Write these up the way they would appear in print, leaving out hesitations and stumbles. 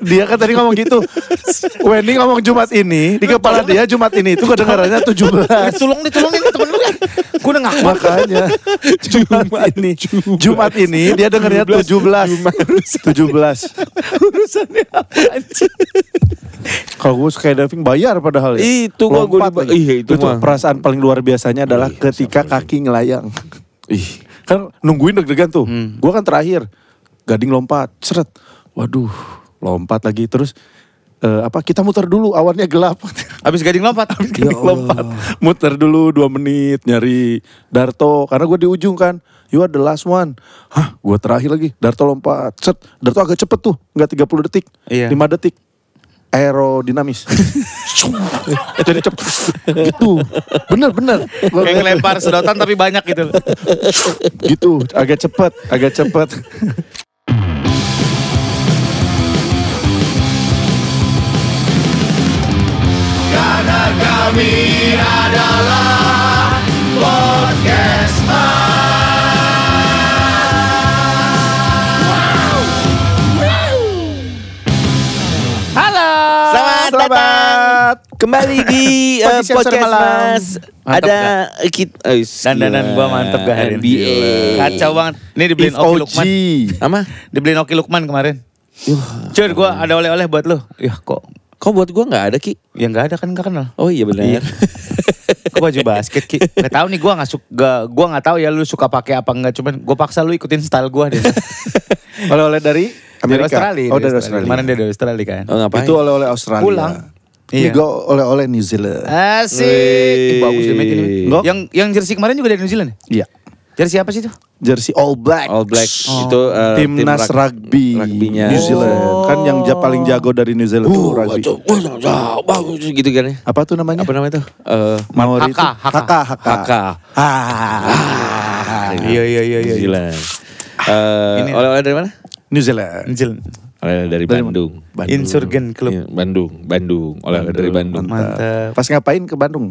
Dia kan tadi ngomong gitu. Wendy ngomong Jumat ini, di kepala dia Jumat ini itu kedengarannya 17. Tolong nih temen lu kan. Gue udah ngaku. Makanya Jumat ini dia dengarnya 17. Urusannya apa anjing? Kalau gue skydiving bayar padahal ya. Itu gua itu mah. Perasaan paling luar biasanya adalah ketika kaki ngelayang. Kan nungguin deg-degan tuh. Gue kan terakhir gading lompat, seret. Waduh, lompat lagi terus kita muter dulu, awannya gelap. Abis gading lompat. Lompat. Muter dulu 2 menit nyari Darto karena gue di ujung kan. You are the last one. Hah, gue terakhir lagi. Darto lompat. Set. Darto agak cepet tuh, enggak 30 detik. 5 detik. Aerodinamis. Jadi cepet. Gitu. Bener. Kayak ngelempar sedotan tapi banyak gitu. Gitu, agak cepet. Karena kami adalah Podcast Selamat kembali di podcast Mas. Ada kita dandanan gua mantep gak hari ini. Kacau banget. Ini dibeliin Oki Lukman. Apa? Dibeliin Oki Lukman kemarin. Cur, gua ada oleh-oleh buat lu. Yah kok buat gua nggak ada Ki? Ya nggak ada kan, nggak kenal. Oh iya benar. Kok baju basket Ki? Nggak tahu nih, gua nggak tahu ya lu suka pakai apa enggak. Cuman gua paksa lu ikutin style gua deh. Oleh-oleh dari Amerika. Australia. Oh, dari Australia. Kemarin dia dari Australia kan. Oh, ngapain? Itu oleh-oleh Australia. Pulang. Ini Iya. gue oleh-oleh New Zealand. Asik. Bagus deh ini. Enggak. Yang jersey kemarin juga dari New Zealand ya? Iya. Jersey apa sih itu? Jersey All Black. All Black itu Timnas rugbynya New Zealand. Kan yang paling jago dari New Zealand itu rugby. Bagus gitu kan ya. Apa tuh namanya? Apa namanya tuh? Maori itu. Haka. Iya. New Zealand. Oleh-oleh dari mana? New Zealand. Oleh dari Bandung. Insurgen Club. Iya, Bandung. Oleh dari Bandung. Mantap. Pas ngapain ke Bandung?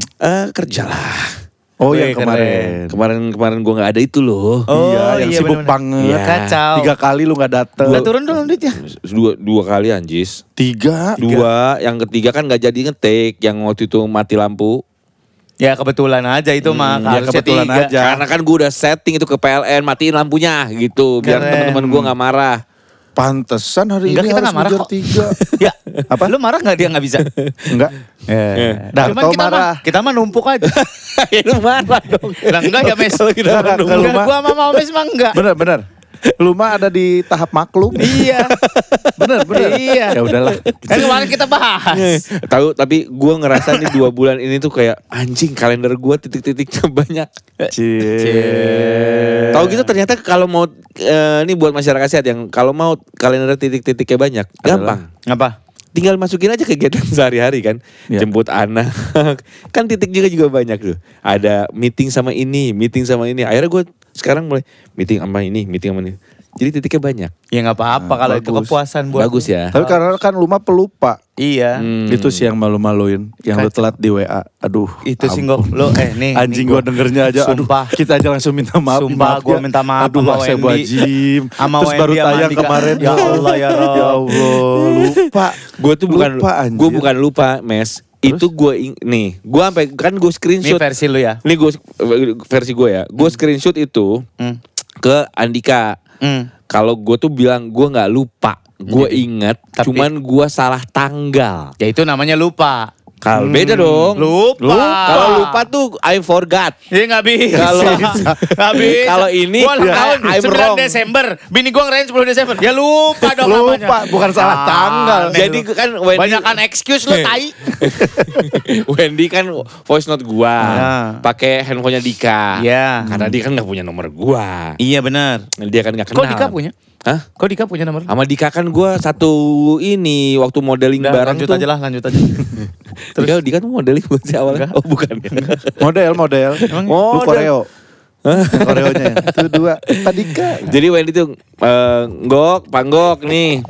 Kerjalah. Oh Wih, yang kemarin. Kemarin gue nggak ada itu loh. Yang sibuk banget. Iya. Kacau. 3 kali lu gak dateng. Udah turun dulu duitnya. Dua kali anjis. 3? 2, yang ketiga kan nggak jadi ngetik, yang waktu itu mati lampu. Ya kebetulan aja itu mah. Ya kebetulan aja. Karena kan gue udah setting itu ke PLN, matiin lampunya gitu, biar Keren. teman-teman gue nggak marah. Pantesan hari Enggak, ini kita harus nggak marah ngejar kok. 3. Ya. Apa? Lu marah gak dia gak bisa? Enggak. Darto Cuman marah. kita mah numpuk aja. Itu marah dong. Lah enggak ya Mes. Kalau Enggak, gua sama Mes mah enggak. Bener. Lu mah ada di tahap maklum. Iya. Bener. Iya. Ya udahlah. Kan kemarin kita bahas. Tahu, tapi gue ngerasa nih 2 bulan ini tuh kayak anjing, kalender gue titik-titiknya banyak. Tahu gitu ternyata kalau mau ini buat masyarakat sehat yang kalau mau kalender titik-titiknya banyak, gampang. Apa? Tinggal masukin aja kegiatan sehari-hari kan. Ya. Jemput anak. Kan titik juga banyak tuh. Ada meeting sama ini. Akhirnya gue sekarang mulai meeting sama ini. Jadi titiknya banyak. Ya nggak apa-apa kalau itu bagus. kepuasan buat. Bagus ya. Tapi karena kan lu mah pelupa. Iya. Itu sih yang malu-maluin. Yang lu telat di WA. Aduh. Itu sih gua nih. Anjing nih gua dengernya aja. Sumpah. Aduh, kita aja langsung minta maaf. Sumpah Maaf gua ya. minta maaf Aduh, sama saya Wendy. wajib. Sama Terus baru Wendy sama tayang Andika. kemarin. Ya Allah ya Rob. Ya Allah, lupa. Gue tuh bukan Lupa, anjir. gue bukan lupa, Mes. Terus? Itu gue nih, gue sampai kan gue Ini screenshot. versi lu ya. Nih gue versi gue ya. Gue screenshot itu ke Andika. Kalau gue tuh bilang gue nggak lupa, gue inget. Tapi- Cuman gue salah tanggal. Ya itu namanya lupa. Kalau beda dong. Lupa. Kalau lupa tuh I forgot. Iya nggak bisa. Kalau- Nggak bisa. Kalau ini, gua ya, tahun I'm 9 wrong. Desember. Bini gua ngerayain 10 Desember. Ya lupa dong Lupa, namanya. bukan salah tanggal. Aneh Jadi lu. kan Wendy, Banyakan excuse lu tai. Wendy kan voice note gua, Nah. pakai handphonenya Dika. Iya. Karena dia kan nggak punya nomor gua. Iya benar. Dia kan nggak kenal. Kok Dika punya? Hah? Kok Dika punya nomor? Sama Dika kan gue satu ini waktu modeling Udah, bareng lanjut tuh. aja lah, lanjut aja. Terus Dika tuh modeling buat si awalnya. Oh bukan ya. Model. Emang Lu Model. koreo. Koreonya. Itu 2. Padika. Jadi Wendy tuh Panggok nih.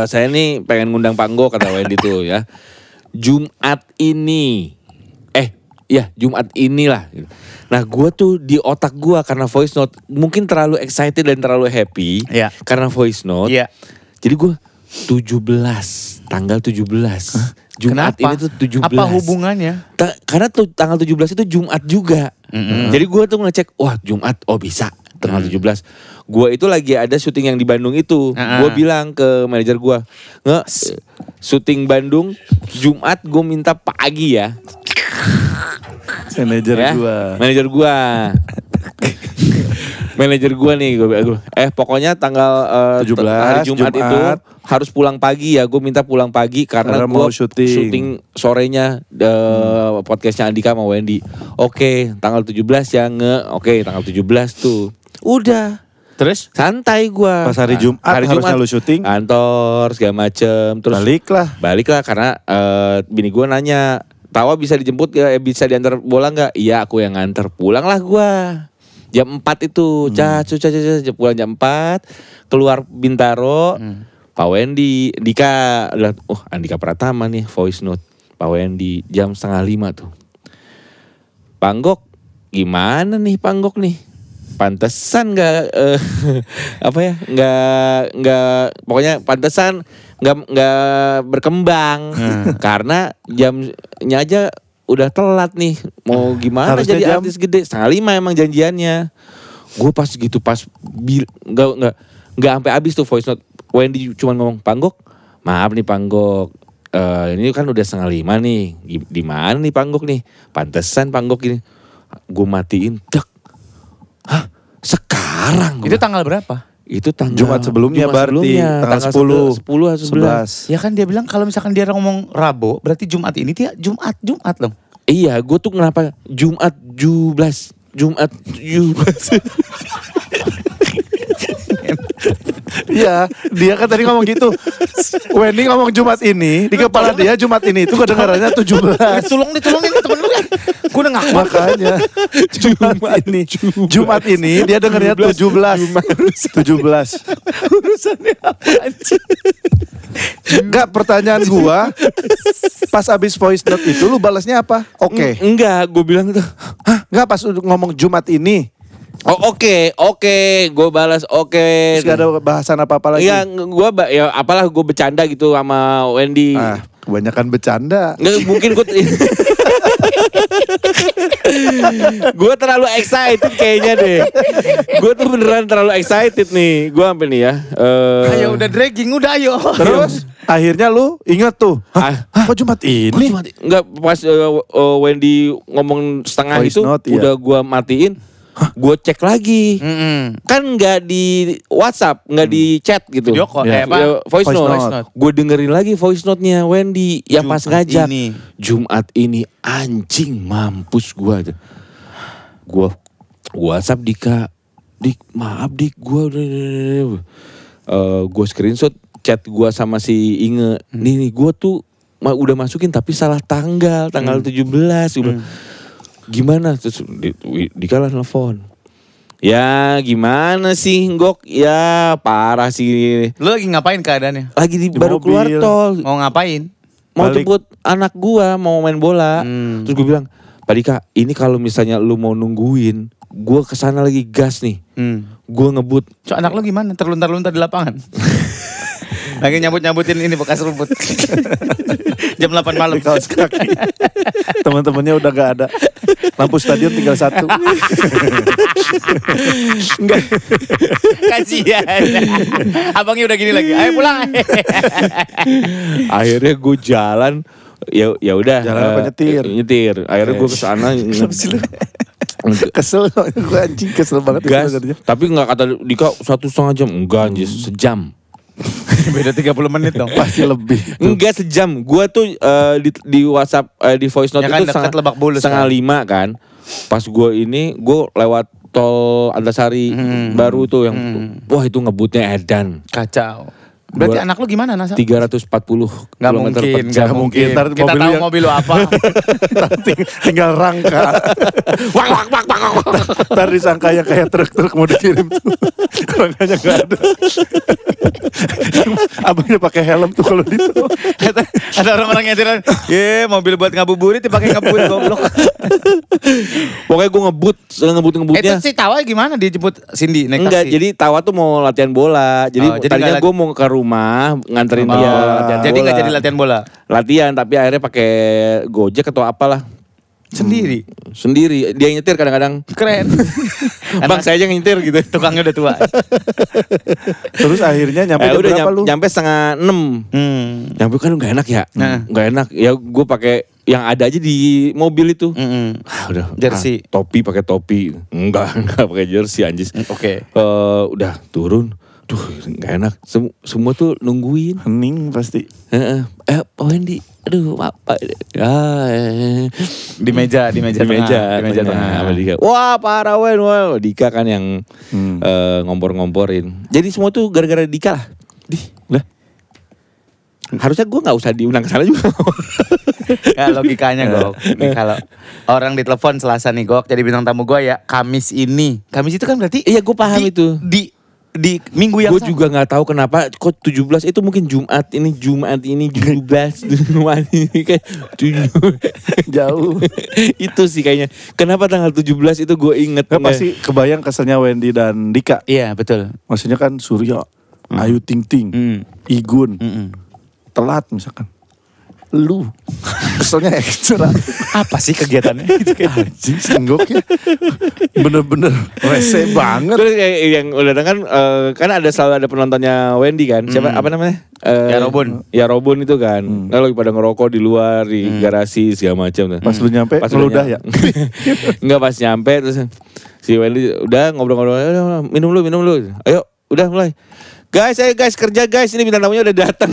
Saya nih pengen ngundang Panggok kata Wendy tuh ya. Jumat ini. Jumat inilah. Nah gue tuh di otak gue karena voice note mungkin terlalu excited dan terlalu happy. Iya. Karena voice note. Iya. Jadi gue Tanggal 17. Jumat Kenapa? ini tuh 17. Apa hubungannya? Karena tuh tanggal 17 itu Jumat juga. Jadi gue tuh ngecek, wah Jumat, oh bisa tanggal 17. Gue itu lagi ada syuting yang di Bandung itu. Gue bilang ke manajer gue, syuting Bandung Jumat gue minta pagi ya. Manajer gue. Manajer gue nih, pokoknya tanggal 17 hari Jumat itu harus pulang pagi ya. Gue minta pulang pagi karena gue mau syuting sorenya podcastnya Andika sama Wendy. Oke, tanggal 17 ya Oke, tanggal 17 tuh. Udah. Terus? Santai gue. Pas hari Jumat harusnya lu syuting. Kantor segala macem. Terus baliklah karena bini gue nanya, Tawa bisa dijemput gak? Bisa diantar bola gak? Iya, aku yang nganter. Pulanglah gue. Jam 4 itu, pulang jam 4, keluar Bintaro, Pak Wendy, Dika, Andika Pratama nih, voice note, Pak Wendy, jam 4:30 tuh. Panggok, gimana nih Panggok nih? Pantesan gak, pokoknya pantesan gak berkembang, karena jamnya aja udah telat nih, mau gimana harusnya jadi artis gede. 4:30 emang janjiannya. Gue pas nggak sampai habis tuh voice note. Wendy cuma ngomong, Panggok, maaf nih Panggok, ini kan udah 4:30 nih, di mana nih Panggok nih? Pantesan Panggok ini. Gue matiin, hah? Sekarang? Itu tanggal berapa? Itu tanggal Jumat sebelumnya berarti tanggal 10 atau 11. Ya kan dia bilang kalau misalkan dia ngomong Rabu, berarti Jumat ini dia Jumat loh. Iya, gue tuh kenapa Jumat 17. Iya, dia kan tadi ngomong gitu. Wendy ngomong Jumat ini, di kepala dia Jumat ini itu kedengarannya 17. Ditolongin temen lu kan. Gue udah ngaku. Makanya Jumat ini dia dengarnya 17. Urusannya apa anjing? Enggak, pertanyaan gua pas abis voice note itu lu balasnya apa? Oke. Enggak, gue bilang tuh, Enggak, pas ngomong Jumat ini. Oh oke, gue balas oke. Terus gak ada bahasan apa-apa lagi? Iya, apalah gue bercanda gitu sama Wendy. Kebanyakan bercanda. Nggak, mungkin gue terlalu excited kayaknya deh. Gue tuh beneran terlalu excited nih. Gue sampai nih ya. Ayo udah dragging, udah ayo. Terus akhirnya lu ingat tuh. Kok Jumat ini? Enggak, pas Wendy ngomong setengah voice itu note, udah gue matiin. Gue cek lagi, kan nggak di WhatsApp, nggak di chat gitu. Video call, voice note. Gue dengerin lagi voice note-nya Wendy yang pas ngajak. Jumat ini anjing mampus gue. Gue WhatsApp Dika, maaf Dik, gue gue screenshot chat gue sama si Inge. Nih gue tuh udah masukin tapi salah tanggal 17. Gimana? Terus Dika nelfon. Ya gimana sih Gok? Ya parah sih. Lu lagi ngapain keadaannya? Lagi baru mobil. keluar tol. Mau ngapain? Mau jemput anak gua, mau main bola. Terus gue bilang, Pak Dika, ini kalau misalnya lu mau nungguin, gua kesana lagi gas nih. Gua ngebut. Anak lu gimana? Terluntar-luntar di lapangan. Lagi nyambut-nyambutin ini bekas rumput. Jam 8 malam. Kaos kaki. Teman-temannya udah gak ada. Lampu stadion tinggal 1. Enggak. Kasihan. Abangnya udah gini lagi. Ayo pulang. Akhirnya gue jalan. Ya udah. Jalan apa nyetir? Nyetir. Akhirnya gue kesana. Kesel, gue anjing kesel banget. Gas. Tapi gak kata Dika 1,5 jam. Enggak anjir, sejam. Beda 30 menit dong. Pasti lebih. Enggak sejam. Gua tuh di WhatsApp di voice note ya kan, itu Lebak Bulus 4:30 kan. Pas gue lewat tol Antasari baru tuh yang wah itu ngebutnya edan. Kacau. Berarti anak lu gimana Nasa? 340 Gak mungkin, gak mungkin. Kita tahu mobil lu apa. Tinggal rangka. Ntar disangkanya kayak truk-truk mau dikirim tuh. Rangkanya gak ada. Abangnya pakai helm tuh kalau di situ. Ada orang-orang yang tiran, mobil buat ngabuburit dipakai ngebut goblok. Pokoknya gue ngebutnya. Itu si Tawa gimana dia jemput Cindy naik taksi? Enggak, jadi Tawa tuh mau latihan bola. Jadi tadinya gue mau ke rumah nganterin Oh, dia latihan. Jadi nggak jadi latihan bola latihan, tapi akhirnya pakai Gojek atau apalah. sendiri. Sendiri, dia yang nyetir kadang-kadang. Keren. Bang saya aja yang nyetir gitu. Tukangnya udah tua. Terus akhirnya nyampe jam Udah berapa lu? nyampe 5:30. Nyampe kan gak enak ya. Gak enak. Ya gue pakai yang ada aja di mobil itu. Udah Jersey. topi, pakai topi. Enggak pakai jersey anjis. Oke. Udah turun. Duh, gak enak. Semua tuh nungguin. Hening pasti. Pak Wendy. Aduh, apa? Di meja tengah. Sama Dika. Wah, parah Wen. Wah, Dika kan yang ngompor-ngomporin. Jadi semua tuh gara-gara Dika lah. Lah. Harusnya gue gak usah diundang ke sana juga. Ya logikanya Gok. Nih kalau orang ditelepon Selasa nih Gok, jadi bintang tamu gue ya Kamis ini. Kamis itu kan berarti Iya, gue paham itu. Di minggu yang Gue juga nggak tahu kenapa kok 17 itu mungkin Jumat ini 17 Jumat ini kayak Jauh. itu sih kayaknya. Kenapa tanggal 17 itu gue inget. Ya, pasti kebayang keselnya Wendy dan Dika. Iya betul. Maksudnya kan Surya, Ayu Ting Ting, Igun, telat misalkan. Lu keselnya ekstra. Apa sih kegiatannya? Anjing senggoknya bener-bener rese banget. Terus yang udah datang kan ada selalu ada penontonnya Wendy kan. Siapa apa namanya? Ya Robon itu kan. Lalu pada ngerokok di luar di garasi segala macam. Pas lu nyampe ngeludah ya? Enggak, pas nyampe terus si Wendy udah ngobrol-ngobrol, minum lu. Ayo, udah mulai. Guys, ayo guys, kerja guys. Ini bintang tamunya udah datang.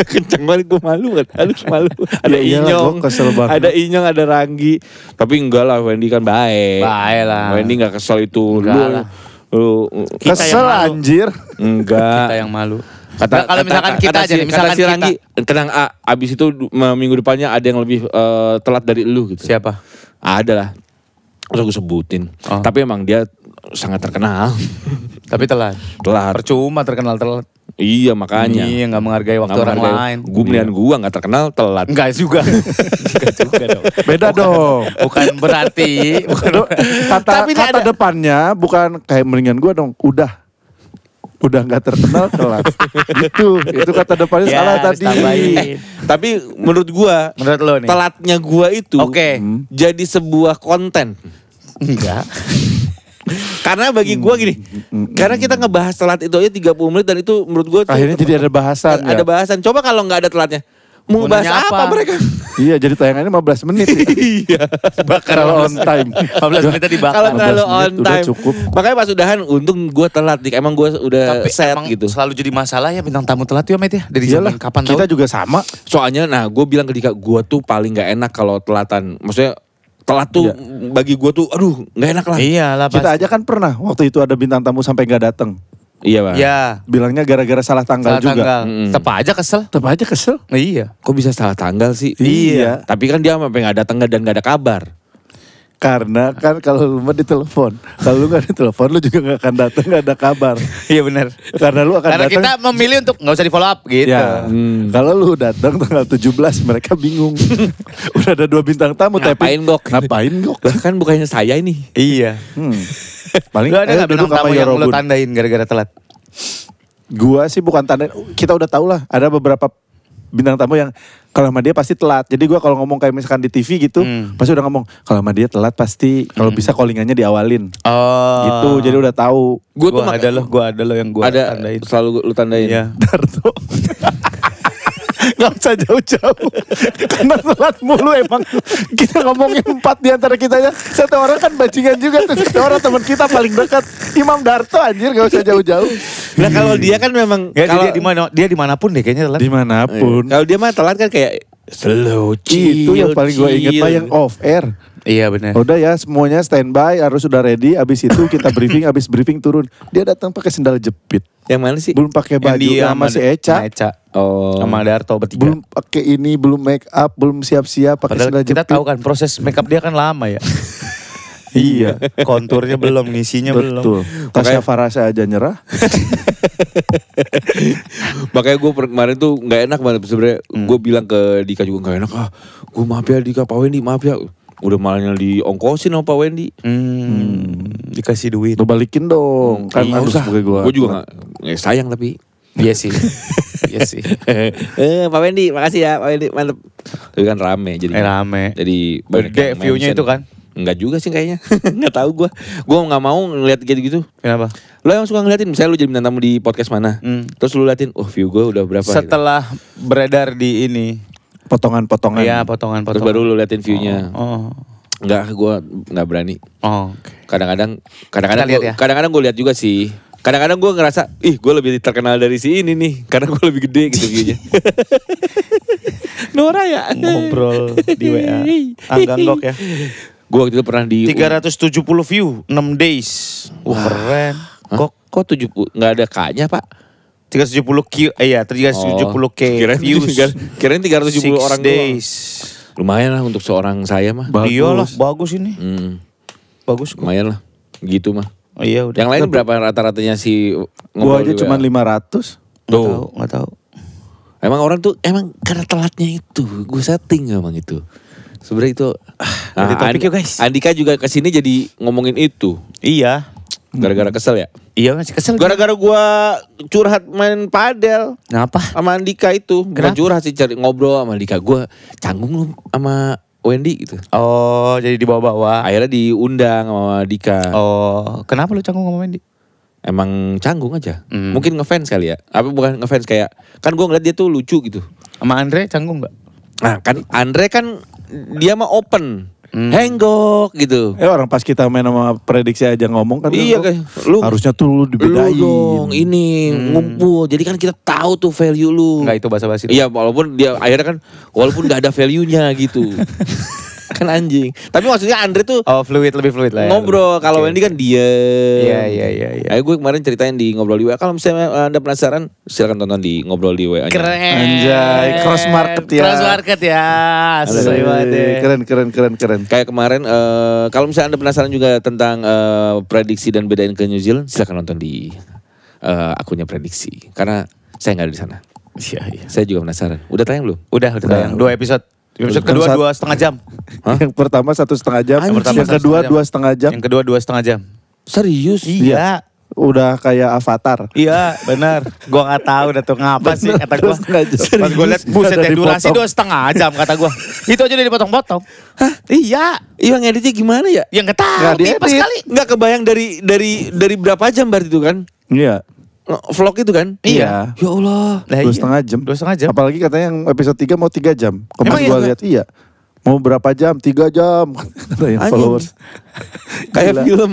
Kenceng banget, gue malu kan. Malu. Ada Inyong, ada Inyong, ada Ranggi. Tapi enggak lah, Wendy kan baik. Baik lah. Wendy gak kesel itu. Lu kesel anjir. Enggak. Kita yang malu. Kalau misalkan kita aja nih, misalkan si Ranggi, tenang abis itu minggu depannya ada yang lebih telat dari lu gitu. Siapa? Ada lah. Terus gue sebutin. Tapi emang dia sangat terkenal. Tapi telat. Percuma terkenal telat. Iya makanya. Iya gak menghargai waktu orang lain. Gue gak terkenal telat. Enggak juga. Enggak juga dong. Beda dong. Bukan berarti. Kata depannya bukan kayak mendingan gue dong. Udah gak terkenal telat. Itu kata depannya Ya, salah harus tadi. tambahin. Tapi menurut gue, Menurut lo nih. telatnya gue itu jadi sebuah konten. Enggak. Karena bagi gue gini, karena kita ngebahas telat itu aja 30 menit dan itu menurut gue Akhirnya jadi ada bahasan. ada bahasan. Coba kalau nggak ada telatnya, mau bahas Gunanya apa apa? mereka? Iya, jadi tayangannya 15 menit ya. Iya. Kalau on time. 15 menitnya dibakar. Kalau terlalu 15 on menit udah time, cukup. makanya pas udahan untung gue telat, Dik. Emang gue udah Tapi set emang gitu. selalu jadi masalah ya bintang tamu telat ya Met ya. Dari Iyalah, zaman kapan kita tahu? juga sama. Soalnya, gue bilang ke Dika, gue tuh paling nggak enak kalau telatan. Maksudnya telat tuh bagi gue tuh, aduh nggak enak lah. Iya lah Kita aja kan pernah waktu itu ada bintang tamu sampai gak datang. Iya bang. Ya. Bilangnya gara-gara salah tanggal juga. Tetap aja kesel. Tetap aja kesel. Iya. Kok bisa salah tanggal sih? Iya. Tapi kan dia sampai nggak datang dan nggak ada kabar. Karena kan kalau lu mah ditelepon, kalau lu gak ditelepon lu juga gak akan datang, gak ada kabar. Iya benar. Karena lu akan Karena datang. kita memilih untuk nggak usah di follow up gitu. Ya, kalau lu datang tanggal 17 mereka bingung. Udah ada 2 bintang tamu Ngapain, tapi Gok? Ngapain Gok? Lah kan bukannya saya ini. Iya. Paling Lu ada nggak bintang tamu yang lu Yorobun. tandain gara-gara telat? Gua sih bukan tanda, kita udah tahu lah ada beberapa bintang tamu yang kalau sama dia pasti telat. Jadi gua kalau ngomong kayak misalkan di TV gitu, pasti udah ngomong kalau sama dia telat pasti kalau bisa callingannya diawalin. Oh. Gitu, jadi udah tahu. Gua ada lo yang gua Ada tandain. selalu lu tandain. Iya. Darto. Gak usah jauh-jauh. Karena telat mulu emang. Kita ngomongin 4 di antara kita ya. Satu orang kan bajingan juga. Terus satu orang teman kita paling dekat. Imam Darto anjir, gak usah jauh-jauh. Nah kalau dia kan memang Ya, kalau dia dimanapun deh kayaknya telat. Dimanapun. kalau dia mah telat kan kayak slow Itu yang paling gue inget mah yang off air. Iya benar. Udah ya semuanya standby harus sudah ready. Abis itu kita briefing, abis briefing turun. Dia datang pakai sendal jepit. Yang mana sih? Belum pakai baju sama si Eca. Oh. Sama Darto bertiga. Belum pakai ini, belum make up, belum siap-siap pakai Padahal sendal kita jepit. tahu kan proses makeup dia kan lama ya. Iya. Konturnya belum, ngisinya belum. Betul. Tasya Farasa aja nyerah. Makanya gue kemarin tuh nggak enak banget sebenarnya. Gue bilang ke Dika juga nggak enak. Gue maaf ya Dika, Pak Wendy maaf ya. Udah malahnya diongkosin sama Pak Wendy. Dikasih duit. Lu balikin dong. Kan Nggak harus usah. sebagai Gue juga nggak sayang tapi. Iya sih. Iya sih. Pak Wendy, makasih ya Pak Wendy, mantep. Tapi kan rame jadi. Rame. Jadi banyak Gede yang view-nya mention. itu kan. Enggak juga sih kayaknya. Enggak tahu gua. Gua enggak mau ngeliat gitu-gitu. Kenapa? Lo yang suka ngeliatin, misalnya lu jadi bintang tamu di podcast mana, terus lu liatin, view gue udah berapa Setelah beredar di ini. Potongan-potongan. Iya, gitu. potongan-potongan. Terus baru lu liatin view-nya. Oh. Enggak, gue enggak berani. Oh, oke. Kadang-kadang Kita lihat ya. kadang-kadang gue lihat juga sih. Kadang-kadang gue ngerasa, gue lebih terkenal dari si ini nih, karena gue lebih gede gitu view-nya. Nora ya. Ngobrol di WA. Angga Nggok ya. Gue waktu itu pernah di 370 view 6 days. Wah, keren. Kok 70 nggak ada K-nya Pak? 370 K. Iya, 370 K views. Kirain 370 orang days. doang. Lumayan lah untuk seorang saya mah. Iyalah, bagus ini. Bagus kok. Lumayan lah. Gitu mah. Oh iya udah. Yang lain berapa rata-ratanya si Gua aja ngobrol di cuma WA? 500. Tuh. Nggak tahu. Emang orang tuh emang karena telatnya itu, gue setting emang itu. Sebenarnya itu. Ganti topik yuk, guys. Andika juga kesini jadi ngomongin itu. Iya. Gara-gara kesel ya. Iya masih kesel. Gara-gara gue curhat main padel Kenapa? sama Andika itu. Bukan Kenapa? curhat sih, cari ngobrol sama Andika. Gue canggung lu sama Wendy gitu. Oh, jadi dibawa-bawa. Akhirnya diundang sama Dika. Oh, kenapa lu canggung sama Wendy? Emang canggung aja. Mungkin ngefans kali ya. Apa bukan ngefans, kayak kan gue ngeliat dia tuh lucu gitu. Sama Andre canggung nggak? Nah kan Andre kan dia mah open. Henggok gitu. Orang pas kita main sama prediksi aja ngomong kan. Iya kayak lu harusnya tuh lu dibedain. Lu dong ini ngumpul. Jadi kan kita tahu tuh value lu. Enggak, itu basa-basi. Iya, walaupun dia akhirnya kan walaupun gak ada value-nya gitu. Kan anjing. Tapi maksudnya Andre tuh Lebih fluid lah ya. ngobrol. Kalau Wendy kan dia. Iya. Ayo gue kemarin ceritain di ngobrol di WA. Kalau misalnya Anda penasaran, silakan tonton di ngobrol di WA. Keren. Anjay, cross market ya. Cross market ya. Sesuai banget ya. Keren. Kayak kemarin, kalau misalnya Anda penasaran juga tentang prediksi dan bedain ke New Zealand, silakan nonton di akunnya prediksi. Karena saya nggak ada di sana. Iya. Saya juga penasaran. Udah tayang belum? Udah tayang 2 episode. Episode kedua 2,5 jam. Yang pertama 1,5 jam, Anjing. yang kedua 2,5 jam. Yang kedua 2,5 jam. Serius? Iya. Udah kayak Avatar. Iya, benar. Gua nggak tahu dah tuh ngapa sih kata gua. 2,5 jam. Pas gua liat buset ya, durasi 2,5 jam kata gua. Itu aja udah dipotong-potong. Hah? Iya. Iya, ngeditnya gimana ya? Yang nggak tahu. Nggak diedit. Pas kali. Nggak kebayang dari berapa jam berarti itu kan? Iya. Vlog itu kan? Iya. Ya Allah. Lah, 2,5 jam. 2,5 jam. Apalagi katanya yang episode 3 mau 3 jam. Emang Kemarin iya? gua lihat iya. Mau berapa jam? 3 jam. Kata yang Anjing. followers. Kayak Gila. film.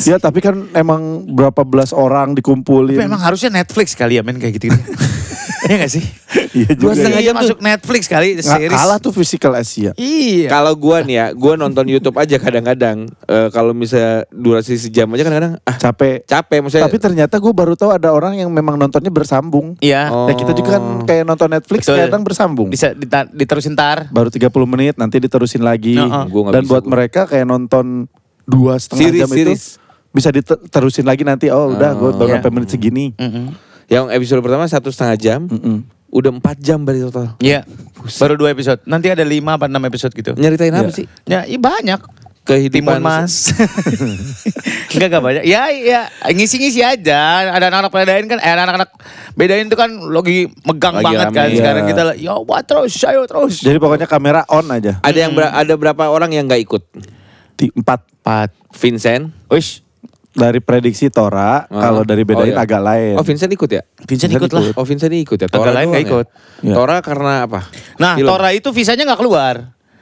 Ya tapi kan emang berapa belas orang dikumpulin. Tapi emang harusnya Netflix kali ya men kayak gitu-gitu. Iya gak sih? Iya juga. 2,5 Ya. jam masuk Netflix kali Nggak series. kalah tuh Physical Asia. Iya. Kalau gua nih ya, gua nonton YouTube aja kadang-kadang. Kalau misalnya durasi sejam aja kadang-kadang capek maksudnya. Tapi ternyata gue baru tahu ada orang yang memang nontonnya bersambung. Iya. Oh. Ya kita juga kan kayak nonton Netflix Betul. kadang bersambung. Bisa diterusin tar. Baru 30 menit nanti diterusin lagi. Gua nggak Dan bisa buat gua. mereka kayak nonton 2,5 jam Series. itu bisa diterusin lagi nanti. Oh udah gue baru Iya. sampai menit segini. Yang episode pertama 1,5 jam, udah 4 jam berarti total. Iya. Baru 2 episode. Nanti ada 5 apa 6 episode gitu. Nyeritain apa Iya. sih? Ya, banyak. Kehidupan Timun Mas. Enggak banyak. Ya ngisi-ngisi aja. Ada anak-anak bedain kan, anak-anak bedain itu kan lagi megang Lagi banget rame. kan. Iya. Sekarang kita ya buat terus, ayo terus. Jadi pokoknya kamera on aja. Ada yang ada berapa orang yang nggak ikut? 4 Vincent. Wish. dari prediksi Tora. Kalau dari bedain iya. agak lain. Oh Vincent ikut ya? Vincent ikut lah. Oh Vincent ikut ya? Agak lain doang nggak ya? ikut. Iya. Tora karena apa? Nah, Film. Tora itu visanya nggak keluar.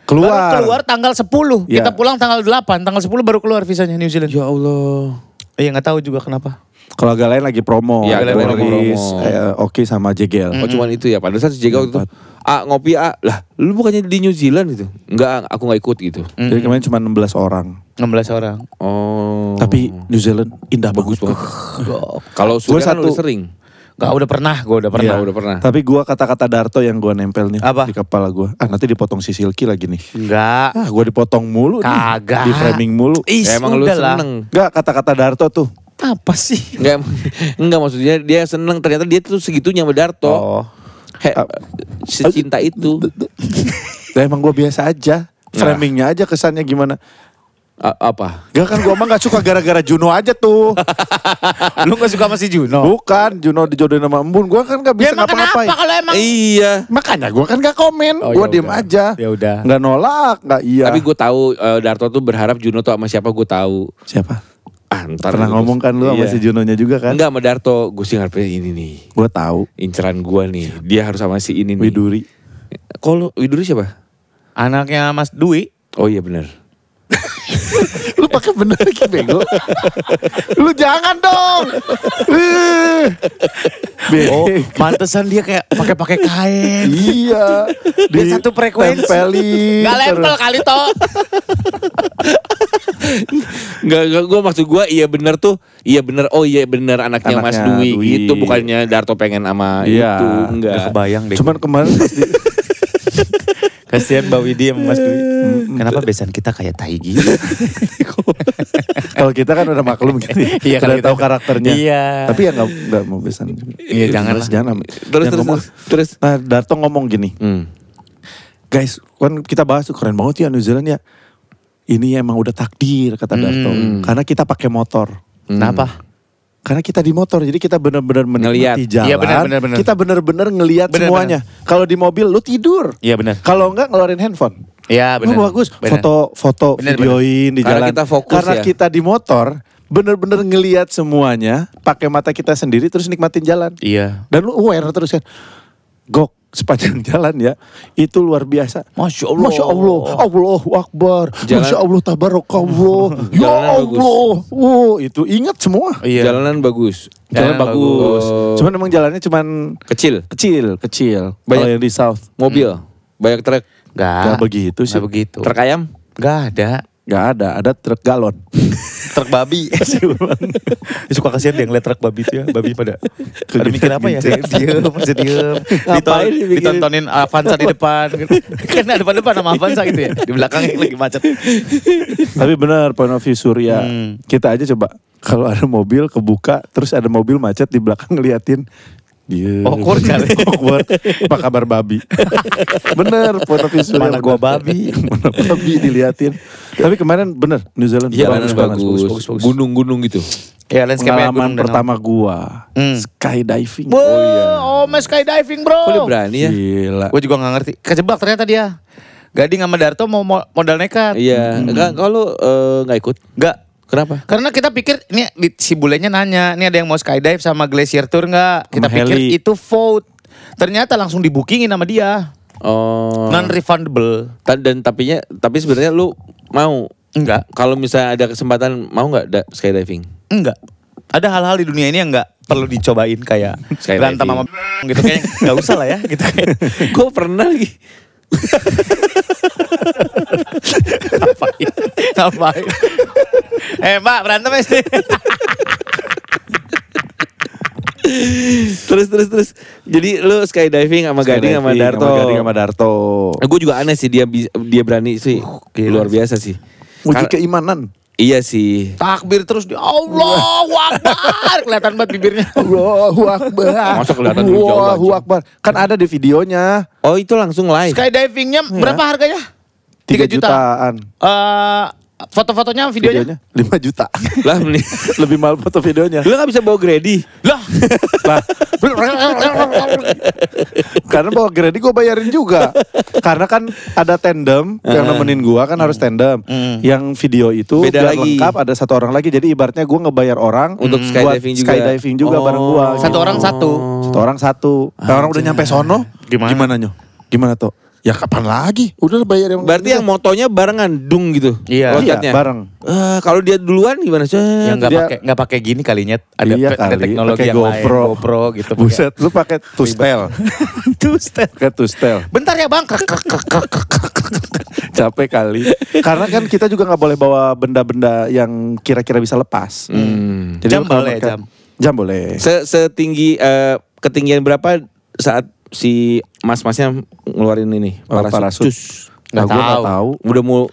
Keluar. Baru keluar tanggal 10. Iya. Kita pulang tanggal 8. Tanggal 10 baru keluar visanya New Zealand. Ya Allah. Iya nggak tahu juga kenapa. Kalau agak lain lagi promo. Iya, Ada agak lain Boris, promo. Oki sama Jegel. Oh cuman itu ya? Padahal si Jega waktu itu, ngopi lah lu bukannya di New Zealand gitu? Enggak, aku gak ikut gitu. Jadi kemarin cuma 16 orang. 16 orang. Oh. Tapi New Zealand indah bagus banget. banget. Kalau Surya kan satu- udah sering. Gak udah pernah, gue udah pernah. Iya, udah pernah. Tapi gua kata-kata Darto yang gua nempel nih Apa? di kepala gua. Nanti dipotong si Silky lagi nih. Enggak. Gua dipotong mulu Kagak. nih. Di framing mulu. Is, Ya, emang lu udah lah. seneng. Enggak, kata-kata Darto tuh. Apa sih? Enggak maksudnya dia seneng, ternyata dia tuh segitunya sama Darto. Oh. Secinta itu. Ya, emang gua biasa aja. Framingnya aja kesannya gimana. Apa? Gak kan gue emang gak suka gara-gara Juno aja tuh. Lu gak suka sama si Juno? Bukan, Juno dijodohin sama Embun. Gue kan gak bisa emang ngapa-ngapain. kenapa kalau emang? Iya. Makanya gue kan gak komen. Oh, Gue ya diem udah. aja. Ya udah. Gak nolak, gak iya. Tapi gue tahu Darto tuh berharap Juno tuh sama siapa gue tahu. Siapa? Ntar Pernah dulu. ngomong kan lu sama Iya. si Junonya juga kan? Enggak sama Darto, gue sih ngarepin ini nih. Gue tahu. Inceran gue nih, dia harus sama si ini nih. Widuri. Kalau Widuri siapa? Anaknya Mas Dwi. Oh iya benar. Lu pakai bener lagi bego. Lu jangan dong. Oh, mantesan dia kayak pakai kain. Iya. Dia satu frekuensi. Tempelin. Gak lempel kali toh. Enggak, gue maksud gue iya benar tuh. Iya benar, oh iya benar anaknya Mas Anaknya Dwi. Dwi. Gitu, bukannya Darto pengen sama Iya. itu. Enggak. Gak kebayang deh. Cuman kemarin pasti kasihan Mbak Widi sama Mas Dwi. Kenapa besan kita kayak tai gitu? kalau kita kan udah maklum gitu. Iya, kalau udah kita- tahu karakternya. Iya. Tapi ya nggak mau besan juga. Iya, jangan lah. Jangan. Terus. Nah, Darto ngomong gini. Guys, kan kita bahas tuh keren banget ya New Zealand ya. Ini emang udah takdir kata Darto. Karena kita pakai motor. Kenapa? Karena kita di motor, jadi kita benar-benar Ngeliat. menikmati jalan. Iya, benar. Kita benar-benar ngelihat Benar, semuanya. Kalau di mobil lu tidur. Iya benar. Kalau enggak ngeluarin handphone. Iya Oh, benar. bagus, Benar. foto Benar, videoin di Karena jalan. kita fokus Karena ya. kita di motor, bener-bener ngelihat semuanya, pakai mata kita sendiri terus nikmatin jalan. Iya. Dan lu aware terus kan. Gok sepanjang jalan ya, itu luar biasa. Masya Allah. Masya Allah, Allahu Akbar, Jalan- Masya Allah, Tabarakallah, Ya Jalanan Allah. Itu ingat semua. Iya. Jalanan bagus. Jalan Jalan bagus. bagus. Cuman emang jalannya cuman Kecil. kecil. Banyak- Kalau yang di South. Mobil. Banyak truk. Gak begitu sih. Gak begitu. Truk ayam. Gak ada. Gak ada truk galon. Truk babi. Suka kasihan dia ngeliat truk babi itu ya. Babi pada mikir apa ya? Diem. Ngapain dibikin? Ditontonin Avanza di depan. Kan ada depan sama Avanza gitu ya. Di belakangnya lagi macet. Tapi benar point of view Surya. Kita aja coba kalau ada mobil kebuka terus ada mobil macet di belakang ngeliatin dia. Awkward kali. Awkward. Apa kabar babi? Bener point of view Surya. Mana bener. gua babi. Mana babi diliatin. Tapi kemarin bener New Zealand Jalanan banget. bagus. Gunung-gunung gitu. Ya landscape-nya Pengalaman gunung dan pertama gua skydiving. Oh my skydiving bro. Kok udah berani ya? Gila. Gue juga gak ngerti. Kejebak ternyata dia. Gading sama Darto mau modal nekat. Iya. Enggak, kalau nggak ikut. Enggak. Kenapa? Karena kita pikir, ini si bulenya nanya, ini ada yang mau skydive sama glacier tour nggak? Kita Sama pikir heli. itu vote. Ternyata langsung dibookingin sama dia. Oh. Non-refundable. Tapi sebenarnya lu mau? Enggak. Kalau misalnya ada kesempatan mau nggak skydiving? Enggak. Ada hal-hal di dunia ini yang nggak perlu dicobain kayak Skydiving. berantem sama gitu kayak nggak usah lah ya gitu kayak. Gue pernah lagi. Ngapain? Mbak berantem ya sih. Terus. Jadi lu skydiving sama Gading sama Darto. Sama Gading sama Darto. Gue juga aneh sih dia berani sih. gila Luar biasa sih. Uji keimanan. Iya sih. Takbir terus dia Allahu Akbar. Kelihatan banget bibirnya. Allahu Akbar. Masa kelihatan dari jauh Allahu aja? Akbar. Kan ada di videonya. Oh itu langsung live. Skydivingnya berapa harganya? 3 3 juta. jutaan. Foto-fotonya, videonya? 5 juta. Lah nih. Lebih mahal foto videonya. Lu gak bisa bawa Grady. Lah. Lah, karena bawa Grady gue bayarin juga. Karena kan ada tandem yang nemenin gue kan harus tandem. Yang video itu Beda biar lagi. lengkap ada satu orang lagi. Jadi ibaratnya gue ngebayar orang Untuk buat skydiving juga. skydiving juga Oh. bareng gue. Satu orang satu. Satu orang satu. Nah, orang udah nyampe sono. Gimana? Nyo? Gimana tuh? Ya kapan lagi? Udah bayar yang Berarti yang motonya barengan dung gitu. Iya. Loncatnya. bareng. Kalau dia duluan gimana sih? Yang Dia- nggak pakai gini kalinya. Ada, Iya ada kali, teknologi pakai yang lain. GoPro. GoPro gitu. Buset, lu pakai two-stel. Two-step. Pakai two-stel. Bentar ya bang. Krek, krek, krek, krek, krek. Capek kali. Karena kan kita juga nggak boleh bawa benda-benda yang kira-kira bisa lepas. Jadi Jam lu kalau boleh, pakai- jam. Jam boleh. Setinggi ketinggian berapa saat si mas-masnya ngeluarin ini Oh, parasut. Cus. Nggak Nah, gua nggak tahu. tahu.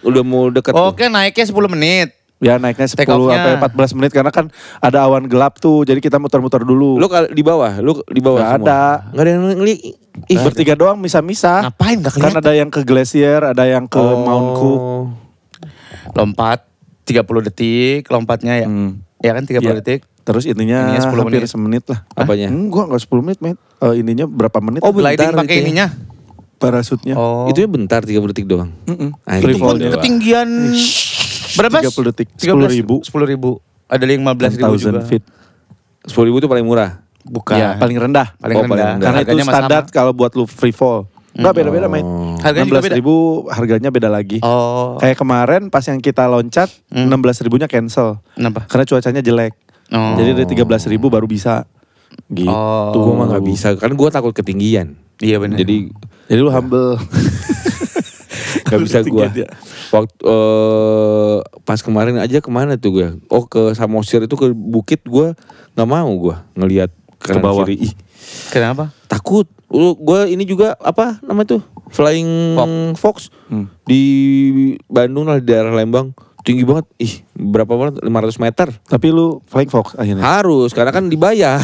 Udah mau deket tuh. Oke naiknya 10 menit. Ya naiknya 10 Take off-nya. sampai 14 menit karena kan ada awan gelap tuh. Jadi kita muter-muter dulu. Lu di bawah, Nggak semua. ada. Nggak ada yang ngeliat. Ih, Bertiga doang misah-misah. Ngapain nggak Kan kelihatan? ada yang ke glacier, ada yang ke Mount Cook. Lompat. 30 detik lompatnya ya. Ya kan 30 Iya. detik. Terus ininya 10 hampir menit. semenit lah. Apanya? Enggak 10 menit, men. Ininya berapa menit? Oh, Gliding bentar pakai itu ya. ininya. Parasutnya. Oh. Itu ya bentar 30 detik doang. Free Itu fall-nya. ketinggian berapa? 30 detik. 10.000. 10.000. Ada yang 15.000 juga. 1000 feet. 10.000 itu paling murah. Bukan. Ya, paling rendah. Paling Oh, rendah. paling rendah. Karena itu Harganya mah standar sama. kalau buat lu free fall. Enggak beda-beda, men. Harganya juga beda. 16.000 harganya beda lagi. Oh. Kayak kemarin pas yang kita loncat 16.000-nya cancel. Kenapa? Karena cuacanya jelek. Oh. Jadi dari 13.000 baru bisa. Gitu. Oh. Gue mah gak bisa. Kan gue takut ketinggian. Iya benar. Jadi Jadi lu humble. gak bisa gue. Ketinggian dia. Waktu pas kemarin aja kemana tuh gue? Oh ke Samosir itu ke bukit gue gak mau gue ngelihat kanan bawah. kiri. Ih, Kenapa? takut. Gue ini juga apa namanya tuh Flying Fox di Bandung lah di daerah Lembang tinggi banget. Ih berapa banget 500 meter. Tapi lu flying fox akhirnya. Harus karena kan dibayar.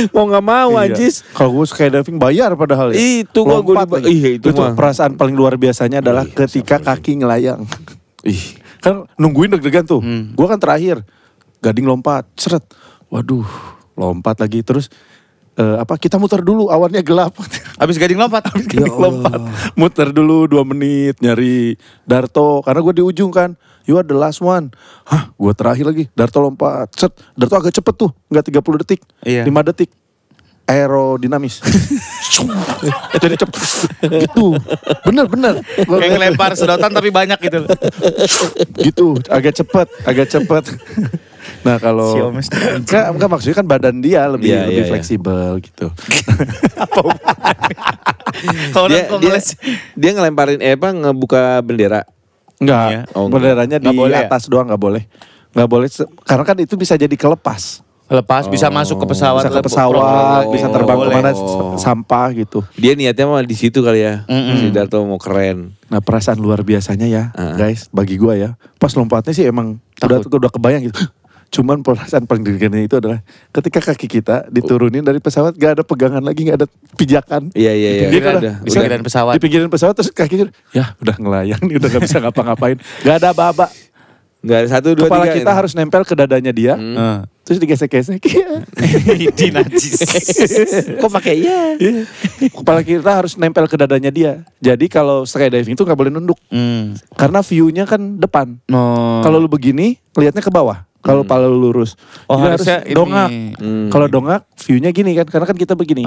Mau nggak mau Iya. anjis. Kalau gue skydiving bayar padahal ya. Itu gua Lompat lagi. iya itu mah. perasaan paling luar biasanya adalah ketika kaki ngelayang. Ih, Kan nungguin deg-degan tuh. Gue kan terakhir gading lompat, seret. Waduh, lompat lagi terus kita muter dulu, awannya gelap. Habis gading lompat. Gading lompat. Muter dulu 2 menit nyari Darto karena gue di ujung kan. You are the last one. Hah, gue terakhir lagi. Darto lompat. Set. Darto agak cepet tuh. Enggak 30 detik. Iya. 5 detik. Aerodinamis. Jadi cepet. Gitu. Bener. Kayak ngelempar sedotan tapi banyak gitu. Gitu. Agak cepet. Nah kalau Si Omes. enggak maksudnya kan badan dia lebih Iya, iya, iya. fleksibel gitu. Kalau dia, kok dia, ngeles. dia ngelemparin ngebuka bendera. Enggak. Iya. Oh, enggak. Benderanya di Nggak boleh ya? atas doang nggak boleh. Nggak boleh karena kan itu bisa jadi kelepas. Lepas bisa masuk ke pesawat. Bisa ke pesawat, Oh, bisa terbang boleh. kemana sampah gitu. Dia niatnya mah di situ kali ya. Si Darto mau keren. Nah perasaan luar biasanya ya guys, bagi gua ya. Pas lompatnya sih emang udah kebayang gitu. Cuman perasaan paling deg-degannya itu adalah ketika kaki kita diturunin dari pesawat gak ada pegangan lagi, gak ada pijakan. Iya. Dia kan Udah. Di pinggiran pesawat. Di pinggiran pesawat terus kaki ya udah ngelayang nih, udah gak bisa ngapa-ngapain. Gak ada aba-aba. Nggak ada 1, 2, 3. Kepala kita harus nempel ke dadanya dia. Terus digesek-gesek. Di najis. Kok pakai iya? Iya. Kepala kita harus nempel ke dadanya dia. Jadi kalau skydiving itu gak boleh nunduk. Karena view-nya kan depan. Kalau lu begini, lihatnya ke bawah. Kalau pala lu lurus. Oh, Jadi harus harusnya ini. dongak. Kalau dongak, view-nya gini kan. Karena kan kita begini.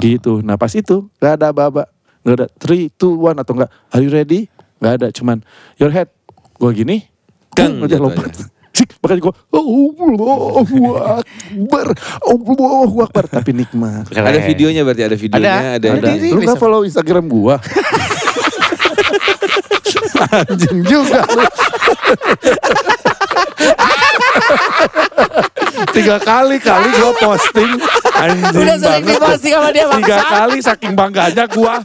Gitu. Nah pas itu, gak ada aba-aba. Gak ada 3, 2, 1 atau enggak. Are you ready? Gak ada. Cuman, your head. Gua gini. Gang, Aja gitu lompat. Cik, makanya gue Allahu Akbar. Tapi nikmat. Ada videonya berarti ada videonya. Ada. Lu gak follow Instagram gua? Anjing juga lu. 3 kali gua posting. Anjing Udah sering banget. diposting sama dia, 3 kali saking bangganya gua.